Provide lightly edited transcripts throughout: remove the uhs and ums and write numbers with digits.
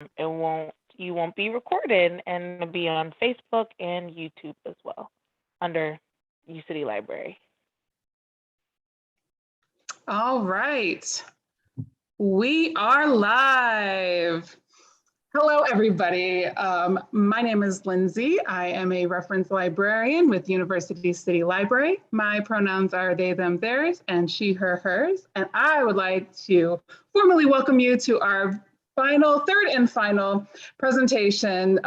You won't be recorded, and it'll be on Facebook and YouTube as well under U City Library. All right, we are live. Hello, everybody. My name is Lindsay. I am a reference librarian with University City Library. My pronouns are they, them, theirs, and she, her, hers. And I would like to formally welcome you to our third and final presentation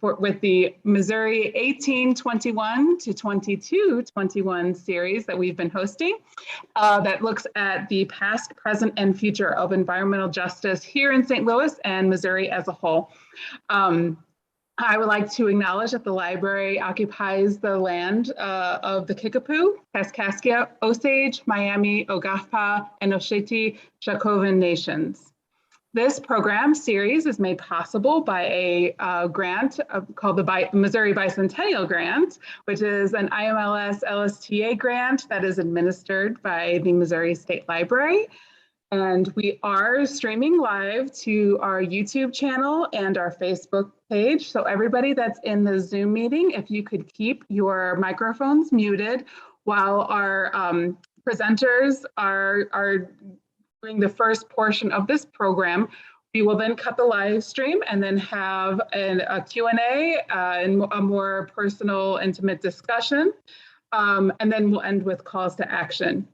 with the Missouri 1821 to 2221 series that we've been hosting that looks at the past, present, and future of environmental justice here in St. Louis and Missouri as a whole. I would like to acknowledge that the library occupies the land of the Kickapoo, Kaskaskia, Osage, Miami, Ogallala, and Osheti Shakovan nations. This program series is made possible by a grant called the Missouri Bicentennial Grant, which is an IMLS LSTA grant that is administered by the Missouri State Library. And we are streaming live to our YouTube channel and our Facebook page. So everybody that's in the Zoom meeting, if you could keep your microphones muted while our presenters are during the first portion of this program, we will then cut the live stream and then have a Q&A and a more personal, intimate discussion. And then we'll end with calls to action.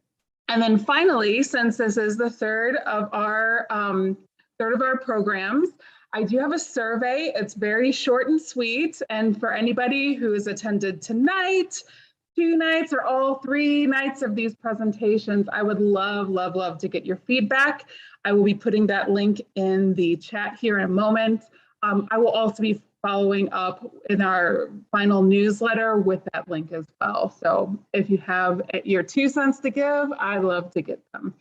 And then finally, since this is the third of our programs, I do have a survey. It's very short and sweet. And for anybody who has attended tonight, 2 nights, or all 3 nights of these presentations, I would love to get your feedback. I will be putting that link in the chat here in a moment. I will also be following up in our final newsletter with that link as well. So if you have your 2 cents to give, I'd love to get them.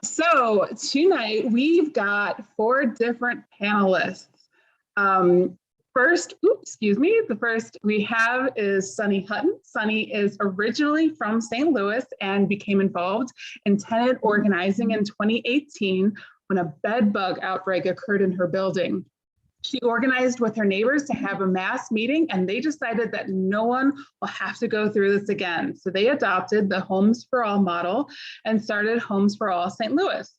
So tonight we've got 4 different panelists. The first we have is Sunny Hutton. Sunny is originally from St. Louis and became involved in tenant organizing in 2018 when a bed bug outbreak occurred in her building. She organized with her neighbors to have a mass meeting, and they decided that no one will have to go through this again. So they adopted the Homes for All model and started Homes for All St. Louis.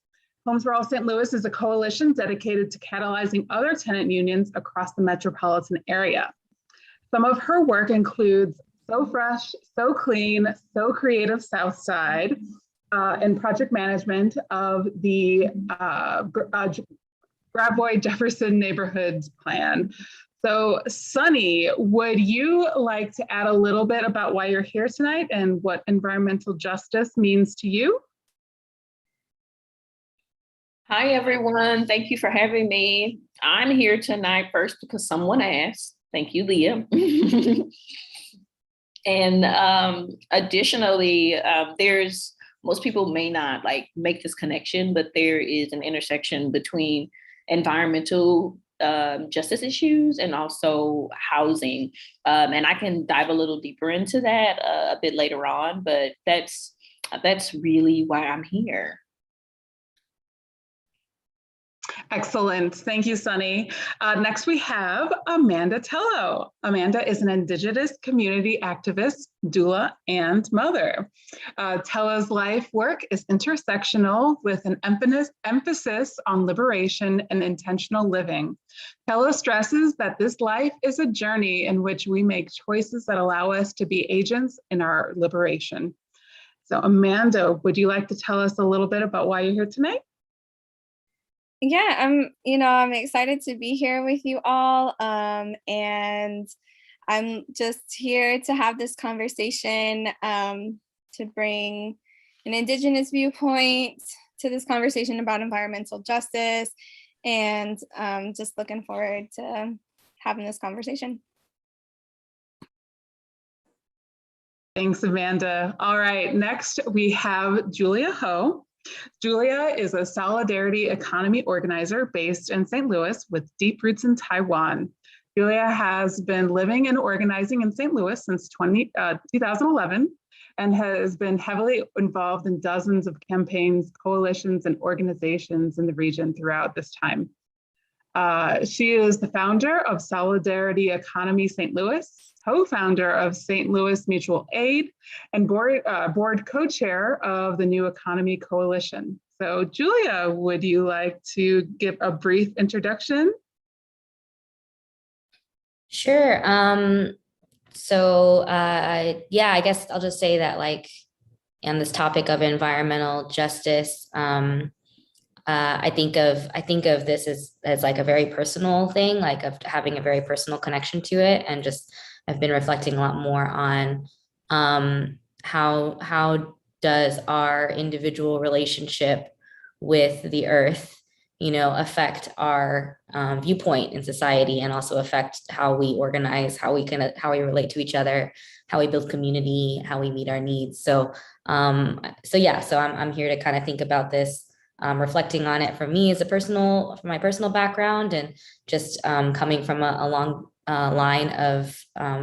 Homes for All St. Louis is a coalition dedicated to catalyzing other tenant unions across the metropolitan area. Some of her work includes So Fresh, So Clean, So Creative Southside, and project management of the Gravois Jefferson Neighborhoods Plan. So Sunny, would you like to add a little bit about why you're here tonight and what environmental justice means to you? Hi, everyone. Thank you for having me. I'm here tonight first because someone asked. Thank you, Leah. And additionally, most people may not make this connection, but there is an intersection between environmental justice issues and also housing. And I can dive a little deeper into that a bit later on, but that's really why I'm here. Excellent. Thank you, Sunny. Next, we have Amanda Tello. Amanda is an Indigenous community activist, doula, and mother. Tello's life work is intersectional with an emphasis on liberation and intentional living. Tello stresses that this life is a journey in which we make choices that allow us to be agents in our liberation. So Amanda, would you like to tell us a little bit about why you're here tonight? Yeah, I'm excited to be here with you all, and I'm just here to have this conversation, to bring an Indigenous viewpoint to this conversation about environmental justice, and just looking forward to having this conversation. Thanks, Amanda. All right, next we have Julia Ho. Julia is a solidarity economy organizer based in St. Louis with deep roots in Taiwan. Julia has been living and organizing in St. Louis since 2011 and has been heavily involved in dozens of campaigns, coalitions, and organizations in the region throughout this time. She is the founder of Solidarity Economy St. Louis, co-founder of St. Louis Mutual Aid, and board co-chair of the New Economy Coalition. So Julia, would you like to give a brief introduction? Sure. Yeah, I guess I'll just say that, like, on this topic of environmental justice, I think of this as like a very personal thing, like of having a very personal connection to it, and just I've been reflecting a lot more on how does our individual relationship with the earth, affect our viewpoint in society, and also affect how we organize, how we relate to each other, how we build community, how we meet our needs. So I'm here to kind of think about this, reflecting on it for me from my personal background, and just coming from a long line of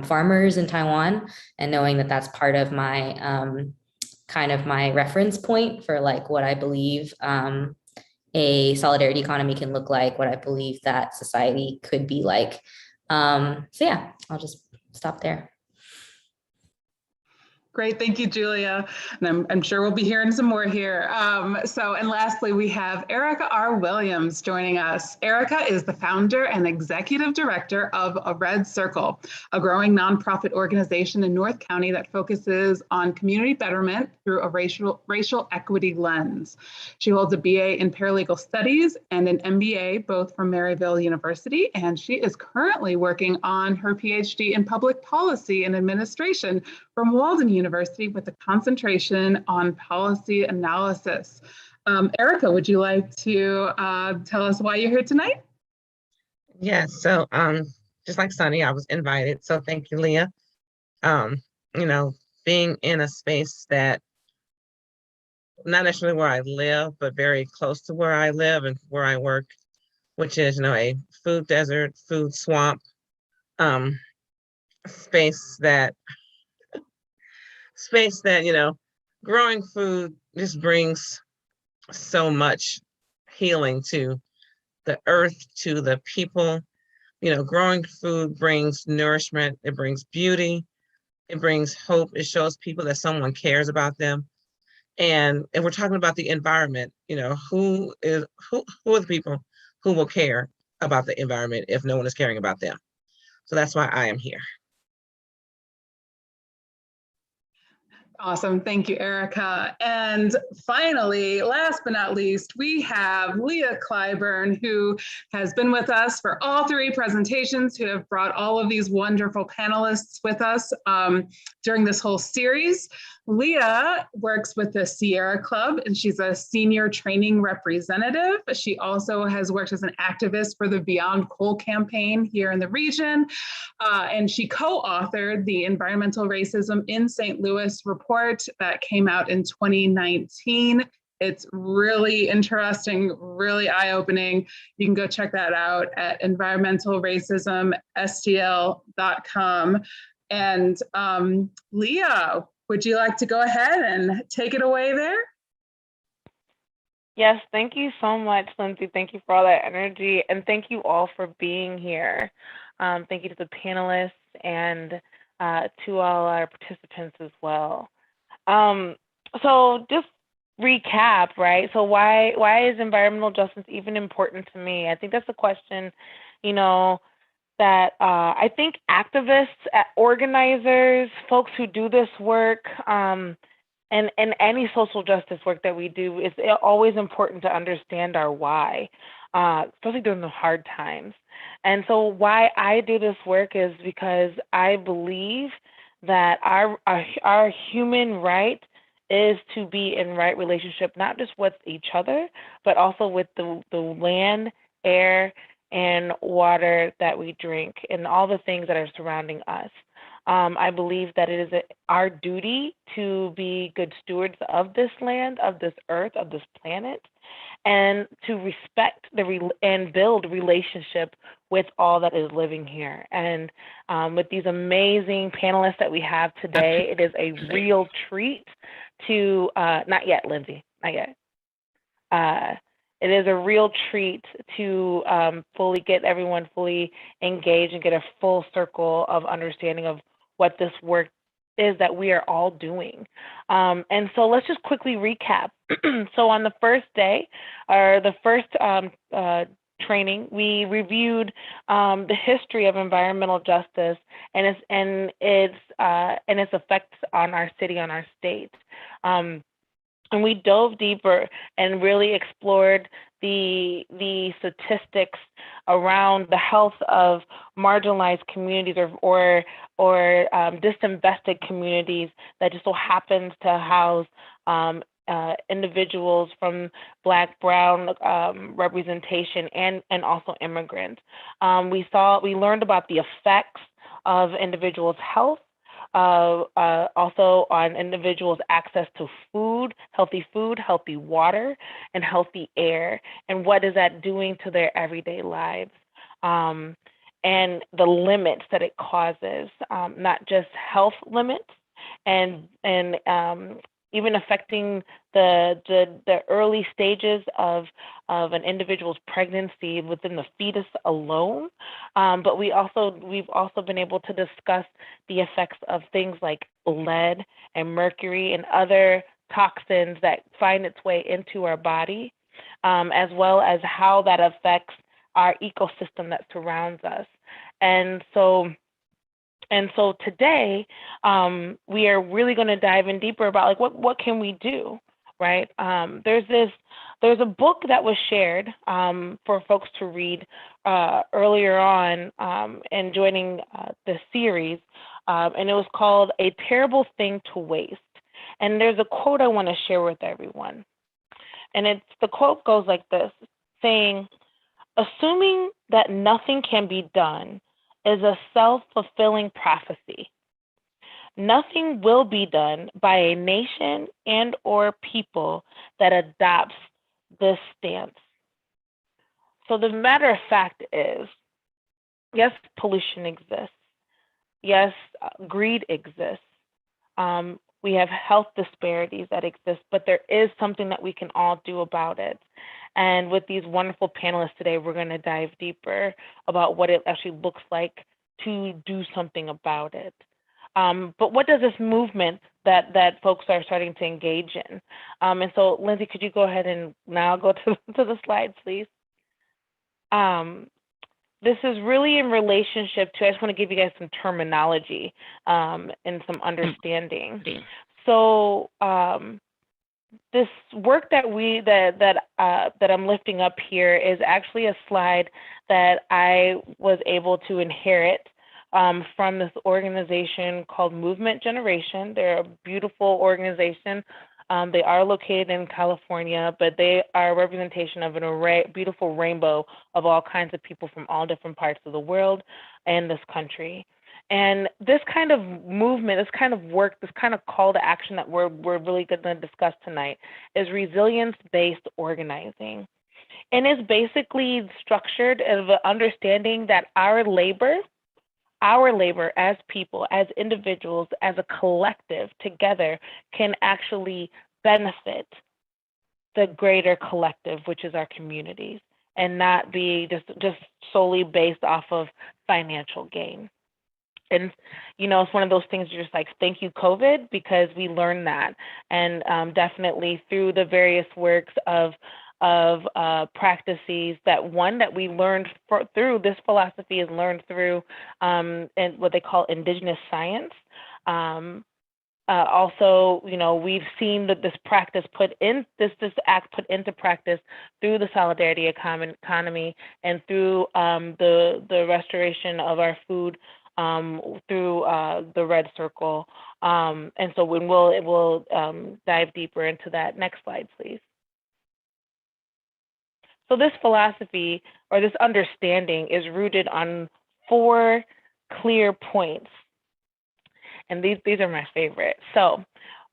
farmers in Taiwan, and knowing that that's part of my kind of my reference point for like what I believe a solidarity economy can look like, what I believe that society could be like. I'll just stop there. Great, thank you, Julia. And I'm sure we'll be hearing some more here. And lastly, we have Erica R. Williams joining us. Erica is the founder and executive director of A Red Circle, a growing nonprofit organization in North County that focuses on community betterment through a racial equity lens. She holds a BA in paralegal studies and an MBA, both from Maryville University, and she is currently working on her PhD in public policy and administration from Walden University with a concentration on policy analysis. Erica, would you like to tell us why you're here tonight? Yes, so just like Sunny, I was invited. So thank you, Leah. Being in a space that not necessarily where I live, but very close to where I live and where I work, which is, a food desert, food swamp, space that, growing food just brings so much healing to the earth, to the people. Growing food brings nourishment, it brings beauty, it brings hope, it shows people that someone cares about them. And we're talking about the environment, who are the people who will care about the environment if no one is caring about them? So that's why I am here. Awesome. Thank you, Erica. And finally, last but not least, we have Leah Clyburn, who has been with us for all three presentations, who have brought all of these wonderful panelists with us during this whole series. Leah works with the Sierra Club, and she's a senior training representative. She also has worked as an activist for the Beyond Coal campaign here in the region. And she co-authored the Environmental Racism in St. Louis report that came out in 2019. It's really interesting, really eye-opening. You can go check that out at environmentalracismstl.com. And Leah, would you like to go ahead and take it away there? Yes, thank you so much, Lindsay. Thank you for all that energy, and thank you all for being here. Thank you to the panelists and to all our participants as well. So just recap, right? So why is environmental justice even important to me? I think that's a question, that I think activists, organizers, folks who do this work, and any social justice work that we do, it's always important to understand our why, especially during the hard times. And so why I do this work is because I believe that our human right is to be in right relationship, not just with each other, but also with the land, air, and water that we drink, and all the things that are surrounding us. I believe that it is our duty to be good stewards of this land, of this earth, of this planet, and to respect and build relationship with all that is living here. And with these amazing panelists that we have today, it is a real treat to, not yet, Lindsay, not yet. it is a real treat to fully get everyone fully engaged and get a full circle of understanding of what this work is that we are all doing. And so let's just quickly recap. So on the first day, or the first training, we reviewed the history of environmental justice and its effects on our city, on our state. And we dove deeper and really explored the statistics around the health of marginalized communities or disinvested communities that just so happens to house individuals from Black, Brown representation and also immigrants. We learned about the effects of individuals' health, also on individuals' access to food, healthy water, and healthy air, and what is that doing to their everyday lives, and the limits that it causes, not just health limits, and even affecting the early stages of an individual's pregnancy within the fetus alone. But we've also been able to discuss the effects of things like lead and mercury and other toxins that find its way into our body, as well as how that affects our ecosystem that surrounds us. And so today, we are really going to dive in deeper about like what can we do, right? There's a book that was shared for folks to read earlier on and joining the series, and it was called "A Terrible Thing to Waste." And there's a quote I want to share with everyone, and the quote goes like this, saying, "Assuming that nothing can be done is a self-fulfilling prophecy. Nothing will be done by a nation and or people that adopts this stance." So the matter of fact is, yes, pollution exists. Yes, greed exists. We have health disparities that exist, but there is something that we can all do about it. And with these wonderful panelists today, we're going to dive deeper about what it actually looks like to do something about it. But what does this movement that folks are starting to engage in? And so, Lindsay, could you go ahead and now go to the slides, please? This is really in relationship to, I just want to give you guys some terminology and some understanding. So this work that I'm lifting up here is actually a slide that I was able to inherit from this organization called Movement Generation. They're a beautiful organization. They are located in California, but they are a representation of an beautiful rainbow of all kinds of people from all different parts of the world and this country. And this kind of movement, this kind of work, this kind of call to action that we're really going to discuss tonight is resilience-based organizing. And it's basically structured as an understanding that our labor as people, as individuals, as a collective together can actually benefit the greater collective, which is our communities, and not be just solely based off of financial gain. And, you know, it's one of those things you're just like, thank you, COVID, because we learned that. And definitely through the various works of practices that we learned through, this philosophy is learned through and what they call indigenous science. Also, you know, we've seen that this act put into practice through the solidarity economy and through the restoration of our food through the Red Circle. And so we'll dive deeper into that. Next slide, please. So this philosophy or this understanding is rooted on 4 clear points. And these are my favorite. So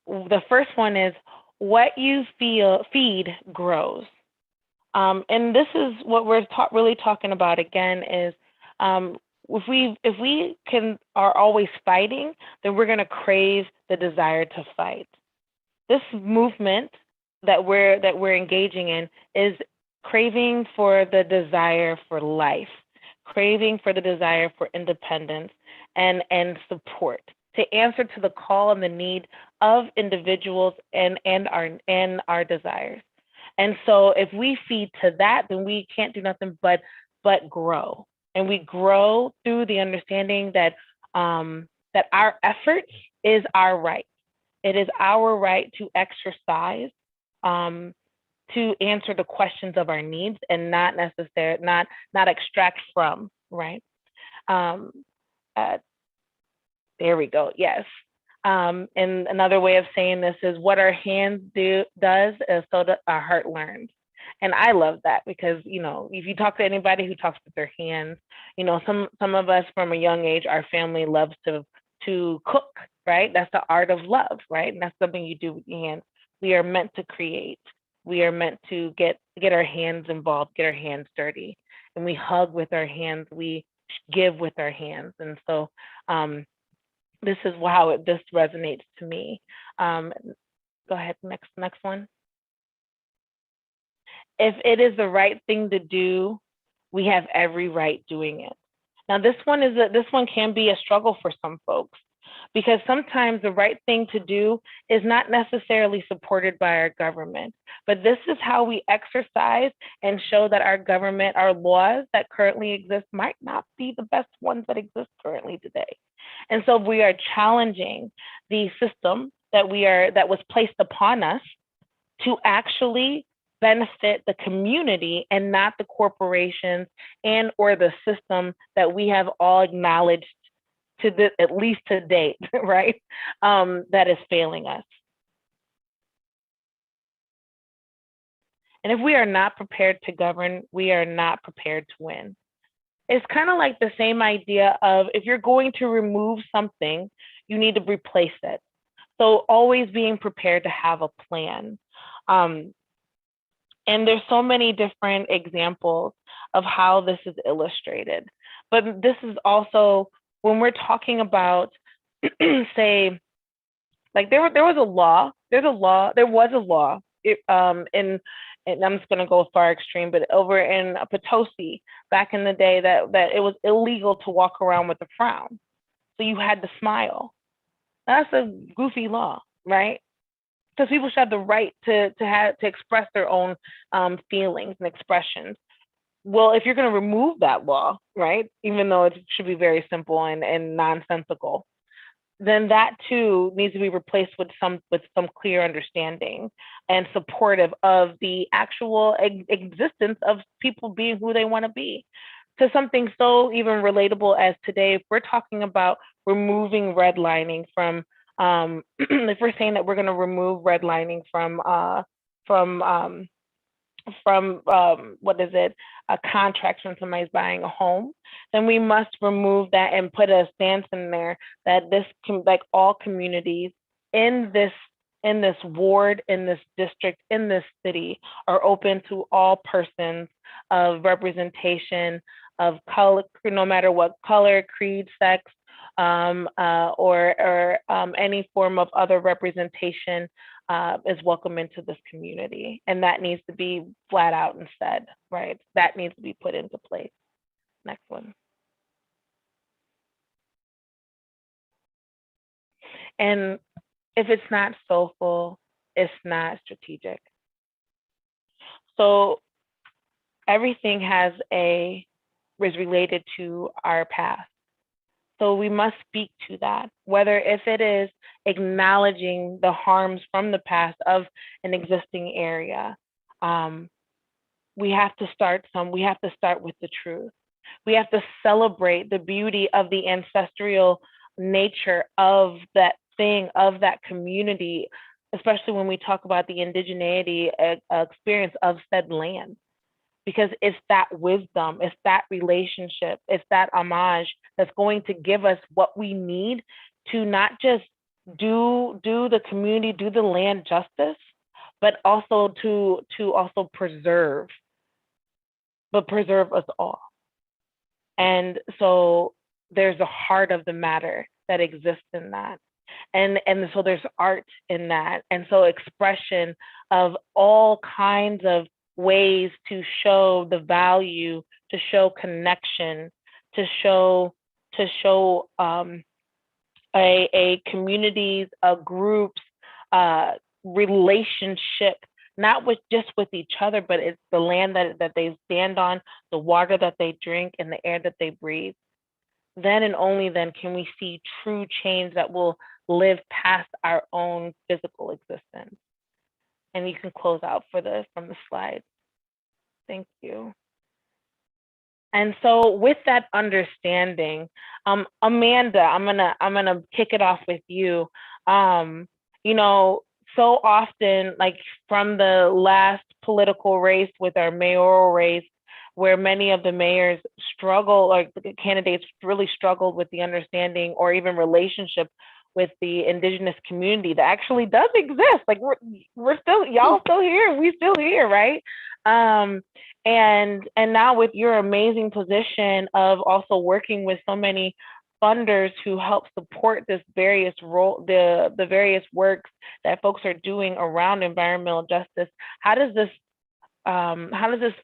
the first one is what you feed grows. And this is what we're really talking about again is if we are always fighting, then we're going to crave the desire to fight. This movement that we're engaging in is craving for the desire for life, craving for the desire for independence and support, to answer to the call and the need of individuals and our desires. And so if we feed to that, then we can't do nothing but grow. And we grow through the understanding that that our effort is our right. It is our right to exercise, to answer the questions of our needs and not necessarily not extract from, right? There we go. Yes. And another way of saying this is what our hands does is so that our heart learns. And I love that because, you know, if you talk to anybody who talks with their hands, you know, some of us from a young age, our family loves to cook, right? That's the art of love, right? And that's something you do with your hands. We are meant to create. We are meant to get our hands involved, get our hands dirty. And we hug with our hands, we give with our hands. And so this is how this resonates to me. Go ahead, next one. If it is the right thing to do, we have every right doing it. Now, this one can be a struggle for some folks because sometimes the right thing to do is not necessarily supported by our government. But this is how we exercise and show that our government, our laws that currently exist might not be the best ones that exist currently today. And so we are challenging the system that was placed upon us to actually benefit the community and not the corporations and or the system that we have all acknowledged at least to date, right? That is failing us. And if we are not prepared to govern, we are not prepared to win. It's kind of like the same idea of if you're going to remove something, you need to replace it. So always being prepared to have a plan. And there's so many different examples of how this is illustrated. But this is also when we're talking about, say, like there was a law. There was a law. And I'm just going to go far extreme, but over in Potosi back in the day that it was illegal to walk around with a frown. So you had to smile. That's a goofy law, right? Because people should have the right to express their own feelings and expressions. Well, if you're going to remove that law, right, even though it should be very simple and nonsensical, then that too needs to be replaced with some clear understanding and supportive of the actual existence of people being who they want to be. To something so even relatable as today, if we're talking about removing redlining from, if we're saying that we're going to remove redlining from what is it, a contract when somebody's buying a home, then we must remove that and put a stance in there that like all communities in this ward, in this district, in this city are open to all persons of representation of color, no matter what color, creed, sex, or any form of other representation is welcome into this community. And that needs to be flat out and said, right? That needs to be put into place. Next one. And if it's not soulful, it's not strategic. So everything is related to our past. So we must speak to that, whether if it is acknowledging the harms from the past of an existing area. We have to start with the truth. We have to celebrate the beauty of the ancestral nature of that thing, of that community, especially when we talk about the indigeneity experience of said land. Because it's that wisdom, it's that relationship, it's that homage that's going to give us what we need to not just do the community, do the land justice, but also to also preserve us all. And so there's a heart of the matter that exists in that. And so there's art in that. And so expression of all kinds of ways to show the value, to show connection, to show a communities, a groups, relationship, not just with each other, but it's the land that they stand on, the water that they drink, and the air that they breathe. Then and only then can we see true change that will live past our own physical existence. And you can close out from the slide. Thank you. And so with that understanding, Amanda, I'm gonna kick it off with you. You know, so often, like from the last political race with our mayoral race, where many of the mayors struggle, like the candidates really struggled with the understanding or even relationship with the indigenous community that actually does exist. Like we're still, y'all still here, we still here, right? And now with your amazing position of also working with so many funders who help support this various role, the various works that folks are doing around environmental justice, how does this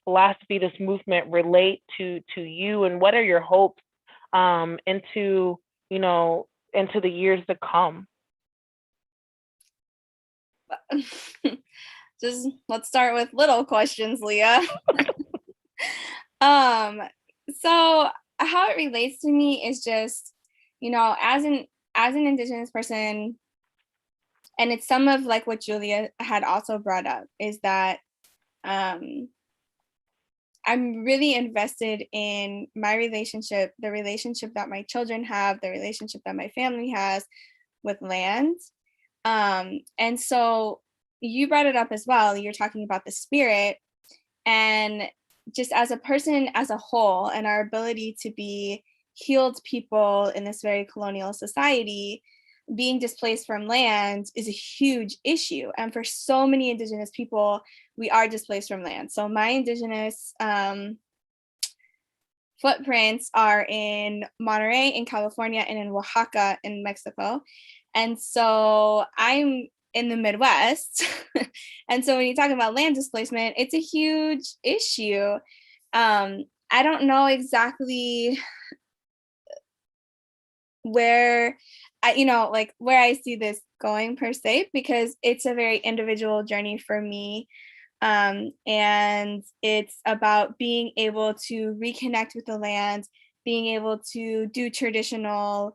philosophy, this movement relate to you, and what are your hopes into the years to come? Just let's start with little questions, Leah. So how it relates to me is just, as an Indigenous person, and it's some of like what Julia had also brought up, is that I'm really invested in my relationship, the relationship that my children have, the relationship that my family has with land. And so you brought it up as well. You're talking about the spirit, and just as a person as a whole, and our ability to be healed people in this very colonial society, being displaced from land is a huge issue. And for so many Indigenous people, we are displaced from land. So my Indigenous footprints are in Monterey in California and in Oaxaca in Mexico. And so I'm in the Midwest. And so when you talk about land displacement, it's a huge issue. I don't know exactly where I see this going per se, because it's a very individual journey for me. And it's about being able to reconnect with the land, being able to do traditional,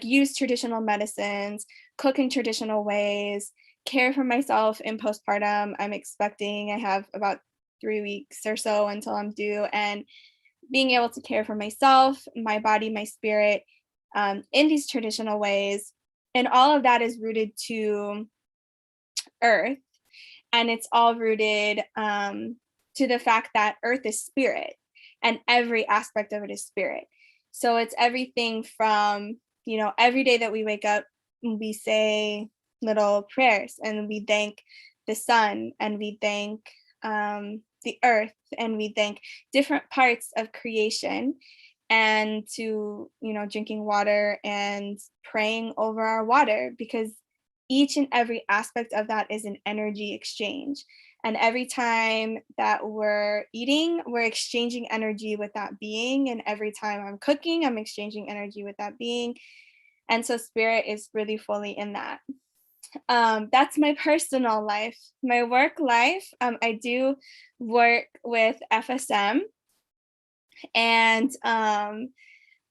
use traditional medicines, cook in traditional ways, care for myself in postpartum. I have about 3 weeks or so until I'm due, and being able to care for myself, my body, my spirit, in these traditional ways. And all of that is rooted to earth. And it's all rooted to the fact that earth is spirit, and every aspect of it is spirit. So it's everything from, every day that we wake up, we say little prayers, and we thank the sun, and we thank the earth, and we thank different parts of creation, and to, drinking water and praying over our water, because each and every aspect of that is an energy exchange. And every time that we're eating, we're exchanging energy with that being. And every time I'm cooking, I'm exchanging energy with that being. And so spirit is really fully in that. That's my personal life. My work life, I do work with FSM, and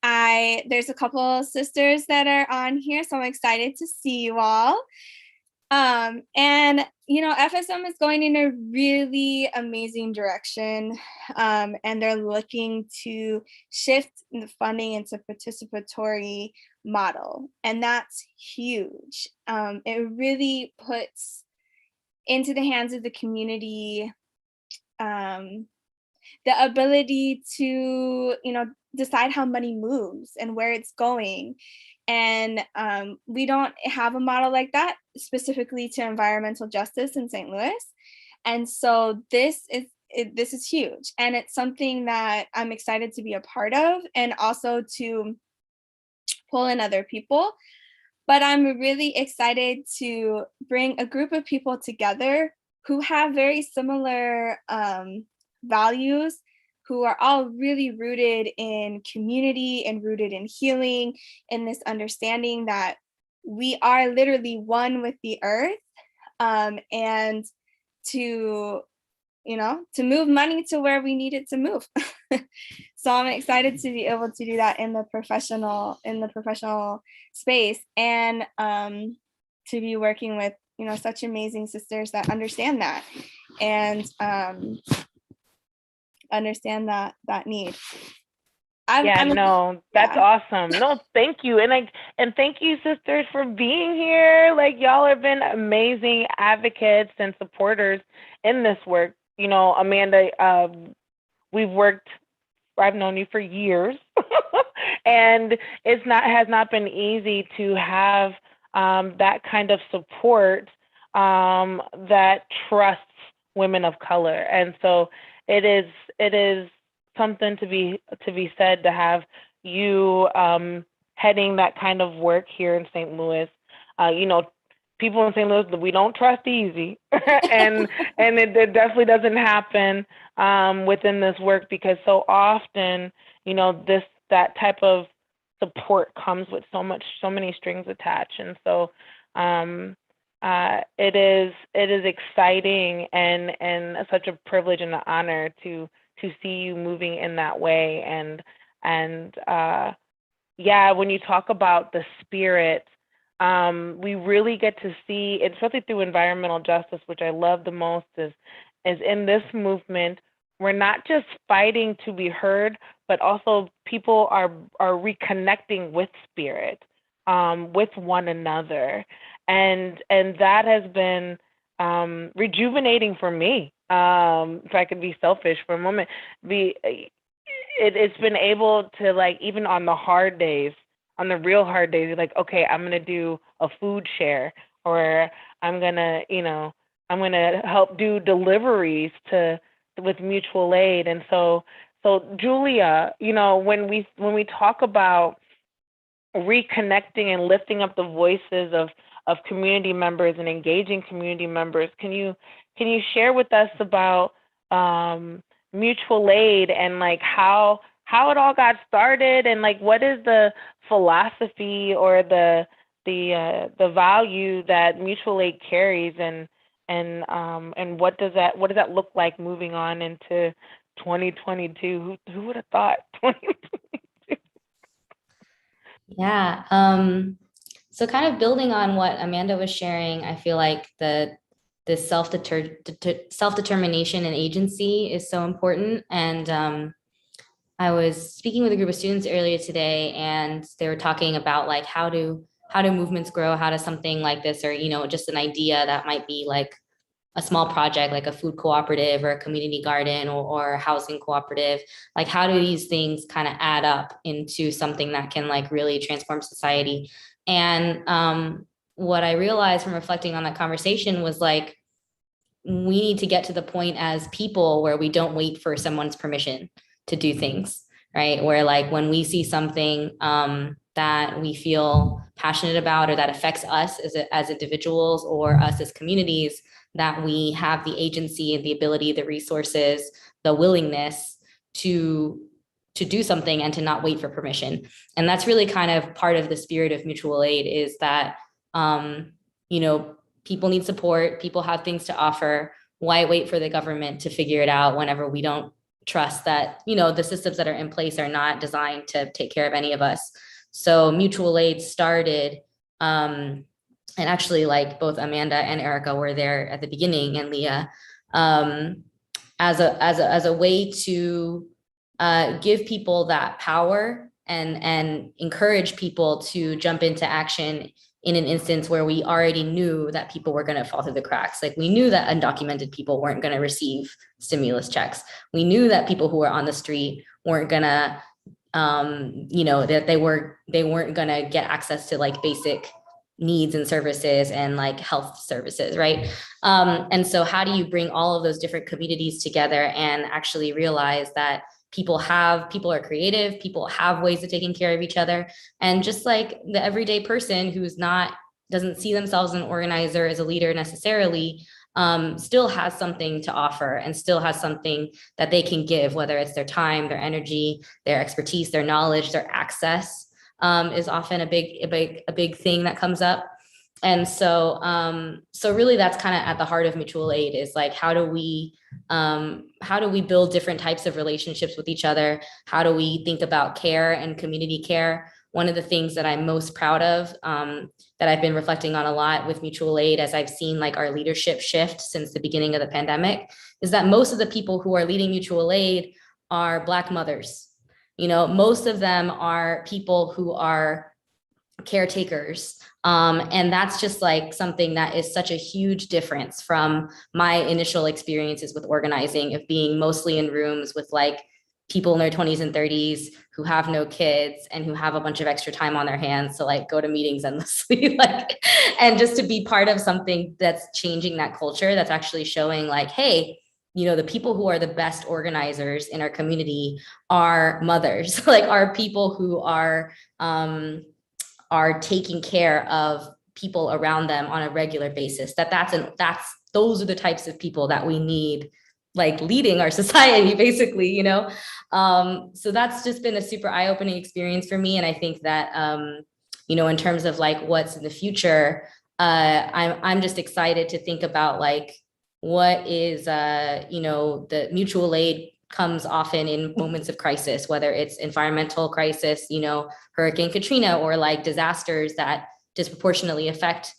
there's a couple of sisters that are on here, so I'm excited to see you all. And FSM is going in a really amazing direction, and they're looking to shift the funding into participatory model, and that's huge. It really puts into the hands of the community the ability to decide how money moves and where it's going. And we don't have a model like that specifically to environmental justice in St. Louis. And so this is huge, and it's something that I'm excited to be a part of, and also to pull in other people. But I'm really excited to bring a group of people together who have very similar values, who are all really rooted in community and rooted in healing, in this understanding that we are literally one with the earth, and to move money to where we need it to move. So I'm excited to be able to do that in the professional space, and to be working with such amazing sisters that understand that, and understand that need. That's awesome. No, thank you. And thank you, sisters, for being here. Like, y'all have been amazing advocates and supporters in this work. Amanda, I've known you for years, and has not been easy to have that kind of support that trusts women of color. And so it is something to be said to have you heading that kind of work here in St. Louis. People in St. Louis, we don't trust easy, and it definitely doesn't happen within this work, because so often, that type of support comes with so many strings attached. And so it is exciting and such a privilege and an honor to see you moving in that way. And when you talk about the spirit, we really get to see, especially through environmental justice, which I love the most, is in this movement, we're not just fighting to be heard, but also people are reconnecting with spirit, with one another. And that has been rejuvenating for me. If I could be selfish for a moment, it's been able to, like, even on the hard days, on the real hard days, you're like, okay, I'm going to do a food share, or I'm going to help do deliveries with mutual aid. And so Julia, when we talk about reconnecting and lifting up the voices of community members and engaging community members, can you share with us about mutual aid and like how it all got started, and like what is the philosophy or the value that mutual aid carries, and what does that look like moving on into 2022? Who would have thought 2022? Yeah. So kind of building on what Amanda was sharing, I feel like the self-determination and agency is so important. And I was speaking with a group of students earlier today, and they were talking about like how do movements grow? How does something like this, or just an idea that might be like a small project, like a food cooperative or a community garden or a housing cooperative, like how do these things kind of add up into something that can like really transform society? And what I realized from reflecting on that conversation was like, we need to get to the point as people where we don't wait for someone's permission to do things, right? Where like when we see something that we feel passionate about or that affects us as individuals or us as communities, that we have the agency, the ability, the resources, the willingness to do something and to not wait for permission. And that's really kind of part of the spirit of mutual aid, is that, people need support, people have things to offer. Why wait for the government to figure it out whenever we don't trust that, the systems that are in place are not designed to take care of any of us? So mutual aid started, and actually like both Amanda and Erica were there at the beginning, and Leah, as a way to give people that power and encourage people to jump into action in an instance where we already knew that people were going to fall through the cracks. Like we knew that undocumented people weren't going to receive stimulus checks. We knew that people who were on the street weren't going to, that they weren't going to get access to like basic needs and services and like health services, right? And so how do you bring all of those different communities together and actually realize that people are creative, people have ways of taking care of each other. And just like the everyday person who's doesn't see themselves as an organizer, as a leader necessarily, still has something to offer and still has something that they can give, whether it's their time, their energy, their expertise, their knowledge, their access, is often a big thing that comes up. And so, so really that's kind of at the heart of mutual aid, is like, how do we build different types of relationships with each other? How do we think about care and community care? One of the things that I'm most proud of, that I've been reflecting on a lot with mutual aid, as I've seen like our leadership shift since the beginning of the pandemic, is that most of the people who are leading mutual aid are Black mothers. You know, most of them are people who are caretakers. And that's just like something that is such a huge difference from my initial experiences with organizing, of being mostly in rooms with like people in their 20s and 30s who have no kids and who have a bunch of extra time on their hands to like go to meetings endlessly, like, and just to be part of something that's changing that culture, that's actually showing like, hey, you know, the people who are the best organizers in our community are mothers, like, are people who are taking care of people around them on a regular basis. Those are the types of people that we need, like, leading our society, basically, you know? So that's just been a super eye-opening experience for me. And I think that, you know, in terms of like what's in the future, I'm just excited to think about like, what is, you know, the mutual aid comes often in moments of crisis, whether it's environmental crisis, you know, Hurricane Katrina, or like disasters that disproportionately affect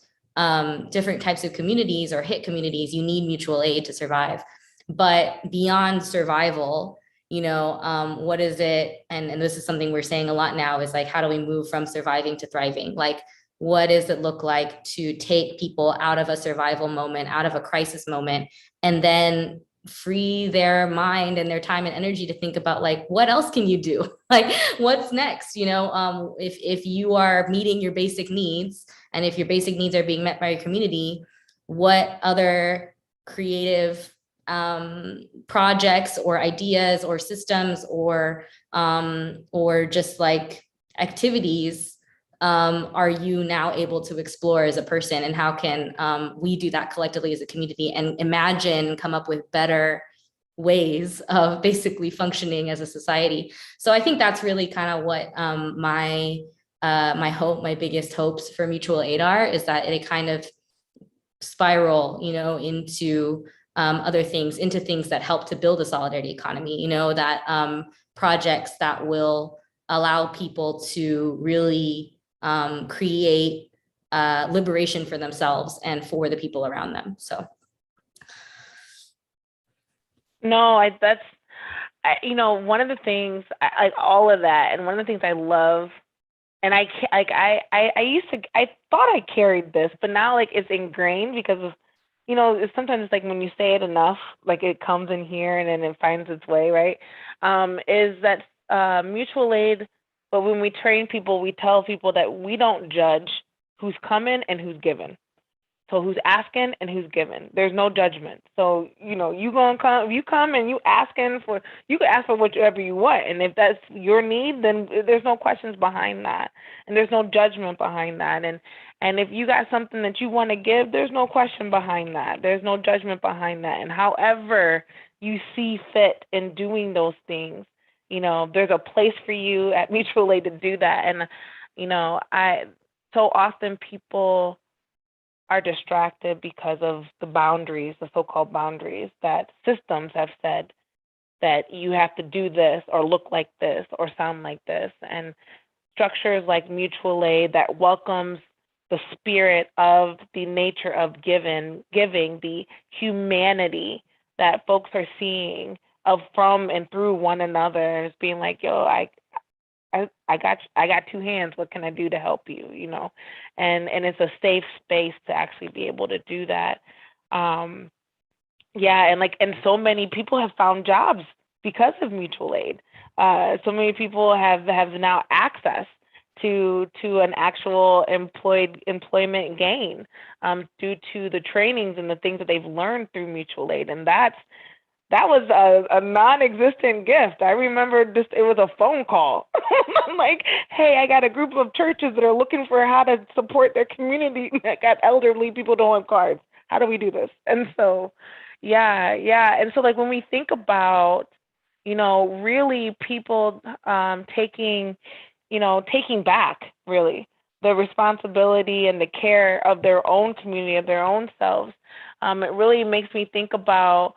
different types of communities or hit communities. You need mutual aid to survive. But beyond survival, you know, what is it? And this is something we're saying a lot now, is like, how do we move from surviving to thriving? Like, what does it look like to take people out of a survival moment, out of a crisis moment, and then free their mind and their time and energy to think about like, what else can you do? Like, what's next? You know, if you are meeting your basic needs, and if your basic needs are being met by your community, what other creative projects or ideas or systems or just like activities are you now able to explore as a person? And how can we do that collectively as a community, and come up with better ways of basically functioning as a society? So I think that's really kind of what my biggest hopes for mutual aid are, is that it kind of spiral, you know, into other things, into things that help to build a solidarity economy, you know, that projects that will allow people to really create liberation for themselves and for the people around them. So. No, you know, one of the things, like all of that, and one of the things I love, and I thought I carried this, but now like it's ingrained because of, you know, it's sometimes like when you say it enough, like it comes in here and then it finds its way, right? Is that mutual aid. But when we train people, we tell people that we don't judge who's coming and who's given. So who's asking and who's given. There's no judgment. So, you know, you come and you asking for, you can ask for whatever you want. And if that's your need, then there's no questions behind that. And there's no judgment behind that. And if you got something that you want to give, there's no question behind that. There's no judgment behind that. And however you see fit in doing those things, you know, there's a place for you at mutual aid to do that. And, you know, so often people are distracted because of the boundaries, the so-called boundaries that systems have said that you have to do this or look like this or sound like this. And structures like mutual aid that welcomes the spirit of the nature of giving, the humanity that folks are seeing of from and through one another, is being like, yo, I got two hands. What can I do to help you? You know, and it's a safe space to actually be able to do that. Yeah, and so many people have found jobs because of mutual aid. So many people have now access to an actual employment gain due to the trainings and the things that they've learned through mutual aid, and that was a non-existent gift. I remember it was a phone call. I'm like, hey, I got a group of churches that are looking for how to support their community that got elderly people don't have cards. How do we do this? And so, yeah. And so, like, when we think about, really people taking back really the responsibility and the care of their own community, of their own selves, it really makes me think about,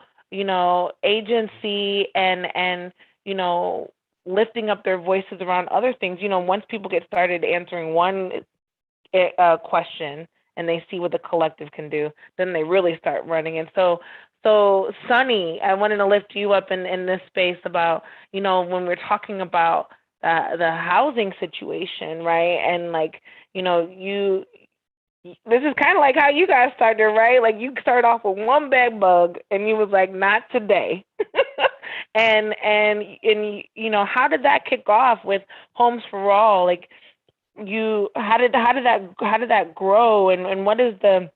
agency and lifting up their voices around other things. Once people get started answering one question and they see what the collective can do, then they really start running. And so Sunny, I wanted to lift you up in this space about, when we're talking about the housing situation, right? And like, this is kind of like how you guys started, right? Like you started off with one bed bug and you was like, not today. and how did that kick off with Homes for All? Like how did that grow, and what is the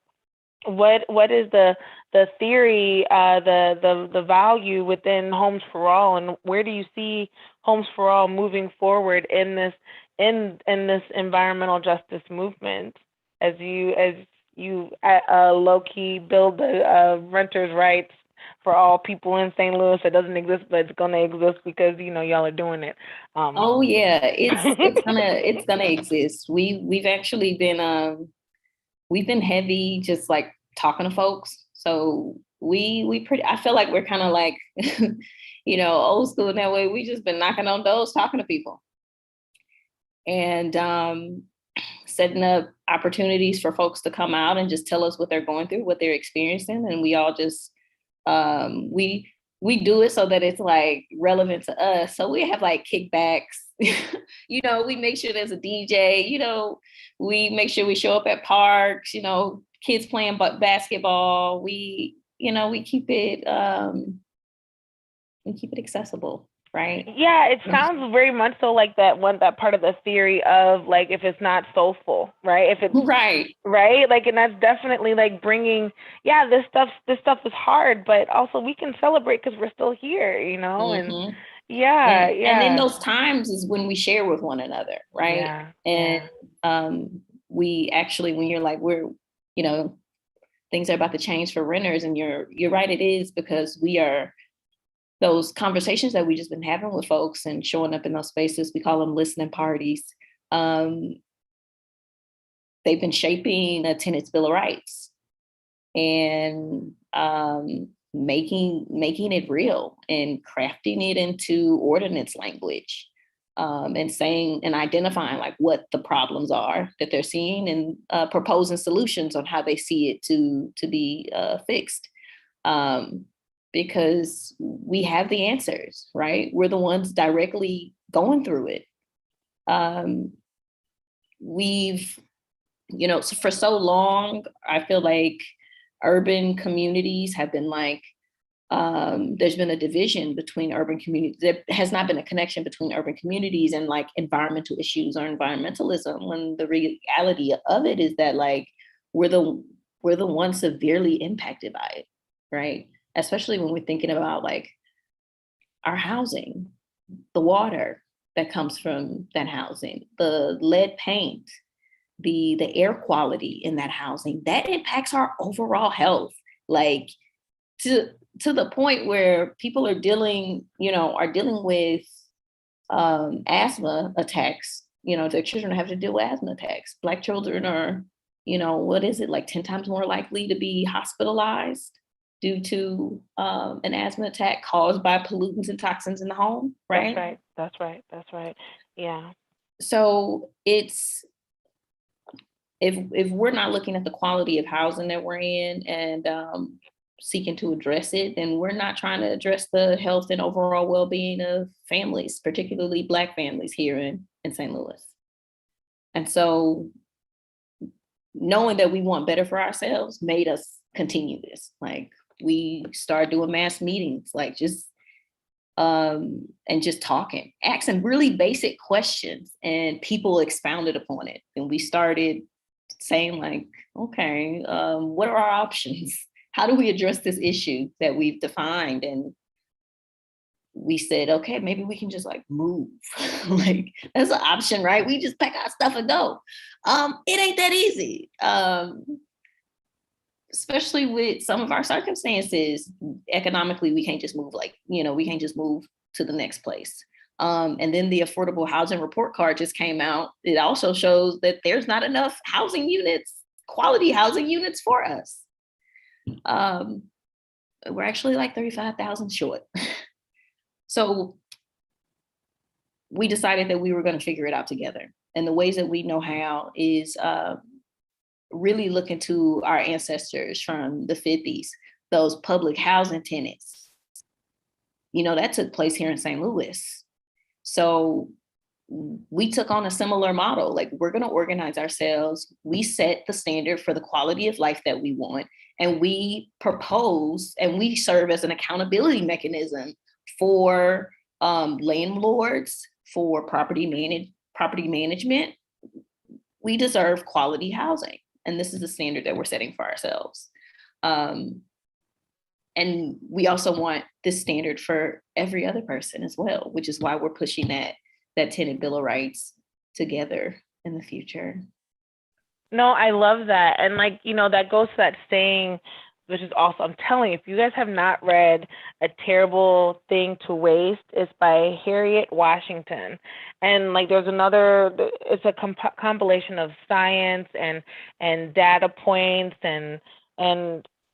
theory, the value within Homes for All, and where do you see Homes for All moving forward in this environmental justice movement as you low key build the renters' rights for all people in St. Louis? It doesn't exist, but it's gonna exist because y'all are doing it. Oh yeah, it's gonna exist. We've actually been we've been heavy just like talking to folks. So I feel like we're kind of like old school in that way. We just been knocking on doors, talking to people, and setting up opportunities for folks to come out and just tell us what they're going through, what they're experiencing, and we all just we do it so that it's like relevant to us. So we have like kickbacks, we make sure there's a DJ, we make sure we show up at parks, kids playing basketball. We keep it accessible, right? Yeah, it sounds very much so like that part of the theory of like, if it's not soulful, right? If it's right, like, and that's definitely like bringing, this stuff is hard, but also we can celebrate because we're still here, Mm-hmm. and and in those times is when we share with one another, right? We actually, when you're like, we're things are about to change for renters, and you're right, it is, because we are those conversations that we just been having with folks and showing up in those spaces. We call them listening parties. They've been shaping a tenant's bill of rights and making it real and crafting it into ordinance language, and saying and identifying like what the problems are that they're seeing, and proposing solutions on how they see it to be fixed. Because we have the answers, right? We're the ones directly going through it. We've, so for so long, I feel like urban communities have been like, there's been a division between urban communities. There has not been a connection between urban communities and like environmental issues or environmentalism, when the reality of it is that like, we're the ones severely impacted by it, right? Especially when we're thinking about like our housing, the water that comes from that housing, the lead paint, the air quality in that housing, that impacts our overall health. Like to the point where people are dealing with asthma attacks. Their children have to deal with asthma attacks. Black children are, what is it, like 10 times more likely to be hospitalized due to an asthma attack caused by pollutants and toxins in the home, right? That's right. Yeah. So it's, if we're not looking at the quality of housing that we're in and seeking to address it, then we're not trying to address the health and overall well-being of families, particularly Black families here in St. Louis. And so knowing that we want better for ourselves made us continue this. Like, we started doing mass meetings, like just and just talking, asking really basic questions, and people expounded upon it. And we started saying like, okay, what are our options? How do we address this issue that we've defined? And we said, okay, maybe we can just like move. Like, that's an option, right? We just pack our stuff and go. It ain't that easy. especially with some of our circumstances, economically, we can't just move we can't just move to the next place. And then the affordable housing report card just came out. It also shows that there's not enough housing units, quality housing units for us. We're actually like 35,000 short. So we decided that we were going to figure it out together. And the ways that we know how is really looking to our ancestors from the 50s, those public housing tenants. That took place here in St. Louis. So we took on a similar model. Like, we're going to organize ourselves. We set the standard for the quality of life that we want. And we propose and we serve as an accountability mechanism for landlords, for property management. We deserve quality housing. And this is the standard that we're setting for ourselves. And we also want this standard for every other person as well, which is why we're pushing that tenant bill of rights together in the future. No, I love that. And that goes to that saying, which is also, I'm telling you, if you guys have not read A Terrible Thing to Waste, it's by Harriet Washington. And there's another, it's a compilation of science and data points and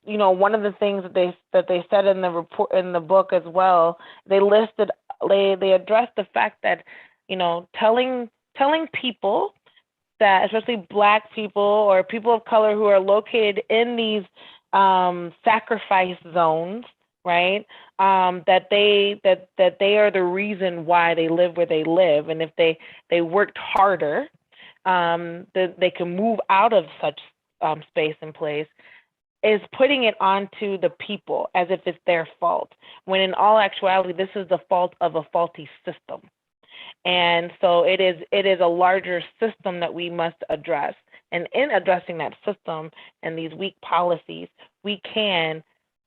one of the things that they said in the report, in the book as well, they addressed the fact that, telling people that, especially Black people or people of color who are located in these sacrifice zones, right? That they are the reason why they live where they live, and if they worked harder, that they can move out of such space and place, is putting it onto the people as if it's their fault, when in all actuality, this is the fault of a faulty system. And so it is a larger system that we must address. And in addressing that system and these weak policies, we can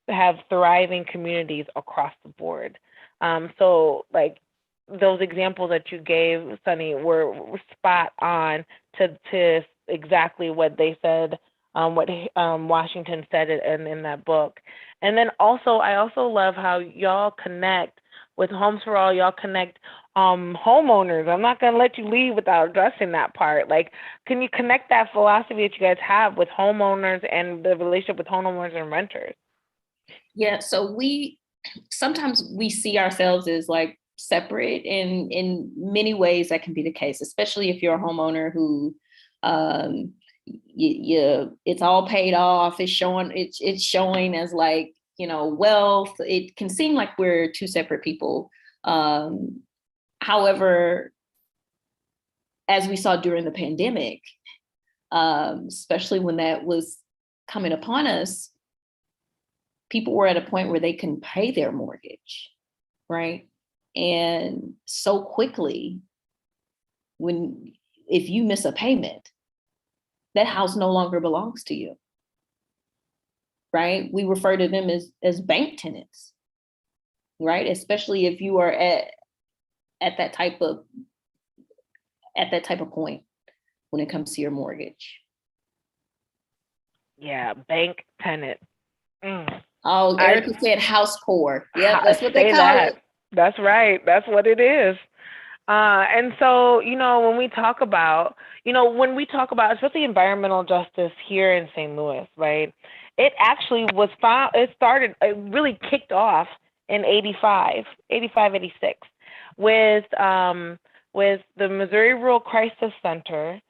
have thriving communities across the board. So those examples that you gave, Sunny, were spot on to exactly what they said, what Washington said in that book. And then also, I also love how y'all connect with Homes for All. Y'all connect homeowners. I'm not going to let you leave without addressing that part. Can you connect that philosophy that you guys have with homeowners and the relationship with homeowners and renters? Yeah, so sometimes we see ourselves as separate, in many ways that can be the case, especially if you're a homeowner who it's all paid off. It's showing as wealth. It can seem like we're two separate people. However, as we saw during the pandemic, especially when that was coming upon us, people were at a point where they couldn't pay their mortgage, right? And so quickly, if you miss a payment, that house no longer belongs to you, right? We refer to them as bank tenants, right? Especially if you are at that type of point when it comes to your mortgage. Yeah, bank tenant. Mm. Oh, Erica said house poor. Yeah, that's what they call it. That's right. That's what it is. And so, when we talk about, especially environmental justice here in St. Louis, right? It actually it really kicked off in 86, with the Missouri Rural Crisis Center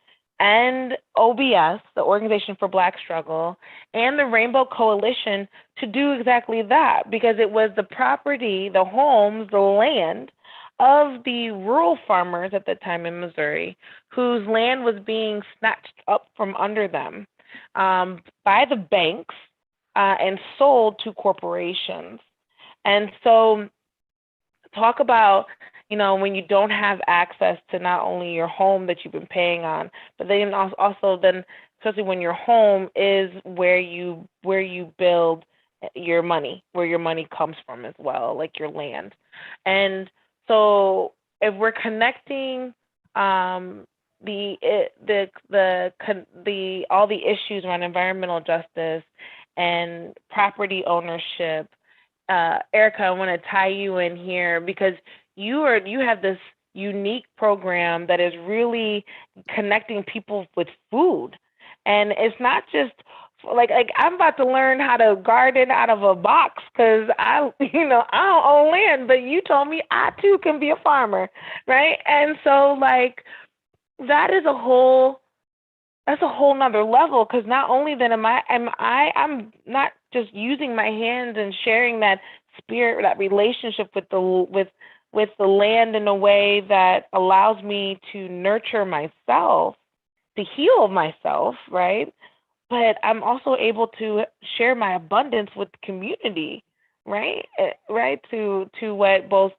and OBS, the Organization for Black Struggle, and the Rainbow Coalition to do exactly that, because it was the property, the homes, the land of the rural farmers at the time in Missouri, whose land was being snatched up from under them by the banks and sold to corporations. And so talk about, when you don't have access to not only your home that you've been paying on, but then also especially when your home is where you build your money, where your money comes from as well, like your land. And so if we're connecting all the issues around environmental justice and property ownership. Erica, I want to tie you in here because you have this unique program that is really connecting people with food. And it's not just like I'm about to learn how to garden out of a box because I don't own land, but you told me I too can be a farmer, right? And so like that is that's a whole nother level because not only then I'm not just using my hands and sharing that spirit, that relationship with the land in a way that allows me to nurture myself, to heal myself, right? But I'm also able to share my abundance with the community, right? Right, to what both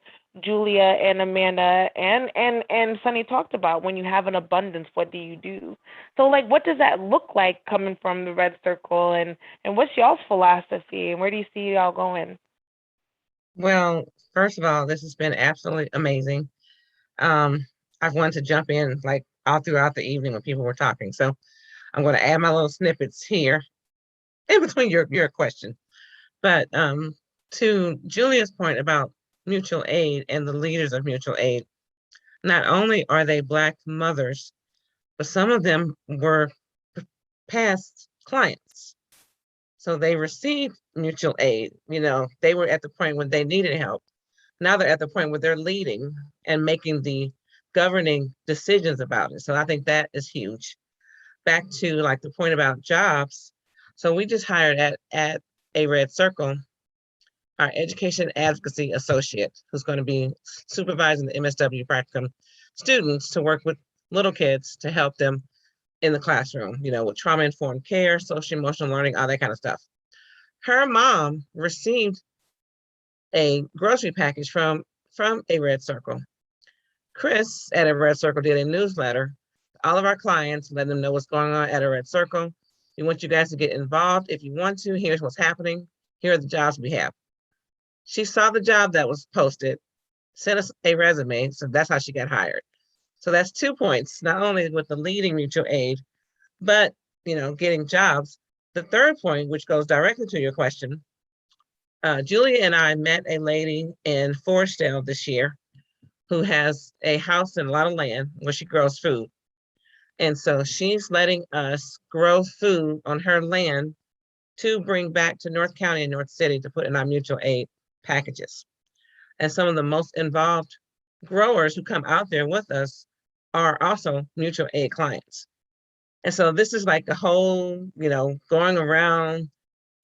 Julia and Amanda and Sunny talked about. When you have an abundance, what do you do? So like, what does that look like coming from the Red Circle, and what's y'all's philosophy, and where do you see y'all going? Well, first of all, this has been absolutely amazing. I've wanted to jump in like all throughout the evening when people were talking. So I'm going to add my little snippets here in between your question. But to Julia's point about mutual aid and the leaders of mutual aid, not only are they Black mothers, but some of them were past clients. So they received mutual aid. They were at the point when they needed help. Now they're at the point where they're leading and making the governing decisions about it. So I think that is huge. Back to like the point about jobs. So we just hired at a Red Circle our education advocacy associate, who's going to be supervising the MSW practicum students to work with little kids to help them in the classroom, with trauma-informed care, social emotional learning, all that kind of stuff. Her mom received a grocery package from a Red Circle. Chris at a Red Circle did a newsletter to all of our clients, letting them know what's going on at a Red Circle. We want you guys to get involved. If you want to, here's what's happening. Here are the jobs we have. She saw the job that was posted, sent us a resume, so that's how she got hired. So that's 2 points, not only with the leading mutual aid, but getting jobs. The third point, which goes directly to your question, Julia and I met a lady in Forestdale this year who has a house and a lot of land where she grows food. And so she's letting us grow food on her land to bring back to North County and North City to put in our mutual aid packages. And some of the most involved growers who come out there with us are also mutual aid clients. And so this is like a whole, going around